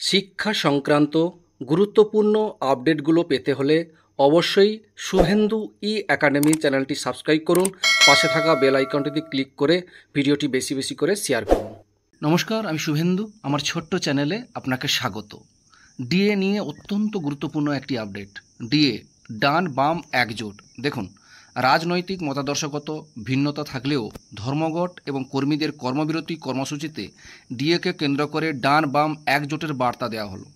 শিক্ষা সংক্রান্ত গুরুত্বপূর্ণ আপডেটগুলো পেতে হলে অবশ্যই শুভেন্দু একাডেমি চ্যানেলটি সাবস্ক্রাইব করুন। পাশে থাকা বেল আইকনটিতে ক্লিক করে ভিডিওটি বেশি বেশি করে শেয়ার করুন। নমস্কার, আমি শুভেন্দু। আমার ছোট্ট চ্যানেলে আপনাকে স্বাগত। ডিএ নিয়ে অত্যন্ত গুরুত্বপূর্ণ একটি আপডেট। ডিএ, ডান বাম একজোট। দেখুন, রাজনৈতিক মতাদর্শগত ভিন্নতা থাকলেও ধর্মঘট এবং কর্মীদের কর্মবিরতি কর্মসূচিতে ডিএকে কেন্দ্র করে ডান বাম একজোটের বার্তা দেওয়া হলো।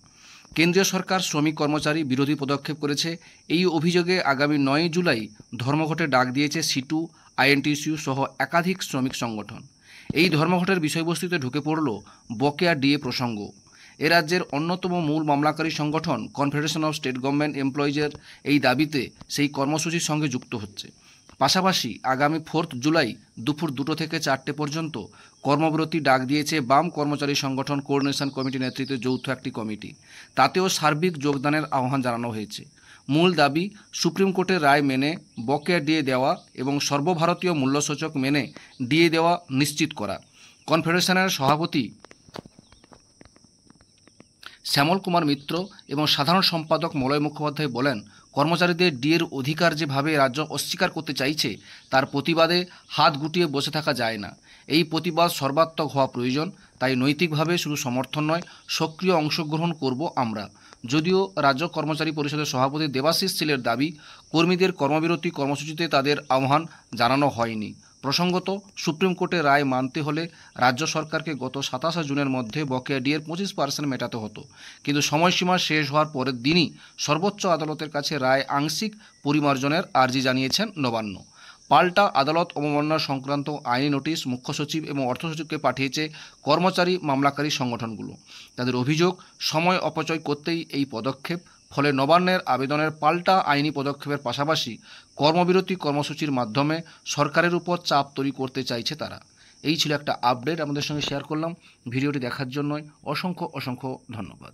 কেন্দ্রীয় সরকার শ্রমিক কর্মচারী বিরোধী পদক্ষেপ করেছে। এই অভিযোগে আগামী 9 জুলাই ধর্মঘটের ডাক দিয়েছে সিটু, আইএনটিইউ সহ একাধিক শ্রমিক সংগঠন। এই ধর্মঘটের বিষয়বস্তুতে ঢুকে পড়ল বকেয়া ডিএ প্রসঙ্গ। এ রাজ্যের অন্যতম মূল মামলাকারী সংগঠন কনফেডারেশন অফ স্টেট গভর্নমেন্ট এমপ্লয়িজের এই দাবিতে সেই কর্মসূচির সঙ্গে যুক্ত হচ্ছে। পাশাপাশি আগামী 4 জুলাই দুপুর 2টো থেকে 4টে পর্যন্ত কর্মবিরতি ডাক দিয়েছে বাম কর্মচারী সংগঠন কোঅর্ডিনেশন কমিটি নেতৃত্বে যৌথ একটি কমিটি। তাতেও সার্বিক যোগদানের আহ্বান জানানো হয়েছে। মূল দাবি, সুপ্রিম কোর্টের রায় মেনে বকেয়া ডিএ দেওয়া এবং সর্বভারতীয় মূল্যসূচক মেনে ডিএ দেওয়া নিশ্চিত করা। কনফেডারেশনের সভাপতি শ্যামল কুমার মিত্র এবং সাধারণ সম্পাদক মলয় মুখোপাধ্যায় বলেন, কর্মচারীদের ডিএর অধিকার যেভাবে রাজ্য অস্বীকার করতে চাইছে তার প্রতিবাদে হাত গুটিয়ে বসে থাকা যায় না। এই প্রতিবাদ সর্বাত্মক হওয়া প্রয়োজন। তাই নৈতিকভাবে শুধু সমর্থন নয়, সক্রিয় অংশগ্রহণ করব আমরা। যদিও রাজ্য কর্মচারী পরিষদের সভাপতি দেবাশিস শীলের দাবি, কর্মীদের কর্মবিরতি কর্মসূচিতে তাদের আহ্বান জানানো হয়নি। প্রসঙ্গত, সুপ্রিম কোর্টের রায় মানতে হলে রাজ্য সরকারকে গত 27 জুনের মধ্যে বকেয়া ডিএর 25% মেটাতে হতো, কিন্তু সময়সীমা শেষ হওয়ার পরের দিনই সর্বোচ্চ আদালতের কাছে রায় আংশিক পরিমার্জনের আর্জি জানিয়েছেন নবান্ন। পাল্টা আদালত অবমাননা সংক্রান্ত আইনি নোটিশ মুখ্য সচিব এবং অর্থ সচিবকে পাঠিয়েছে কর্মচারী মামলাকারী সংগঠনগুলো। তাদের অভিযোগ, সময় অপচয় করতেই এই পদক্ষেপ। ফলে নবান্নের আবেদনের পাল্টা আইনি পদক্ষেপের পাশাপাশি কর্মবিরতি কর্মসূচির মাধ্যমে সরকারের উপর চাপ তৈরি করতে চাইছে তারা। এই ছিল একটা আপডেট, আমাদের সঙ্গে শেয়ার করলাম। ভিডিওটি দেখার জন্য অসংখ্য অসংখ্য ধন্যবাদ।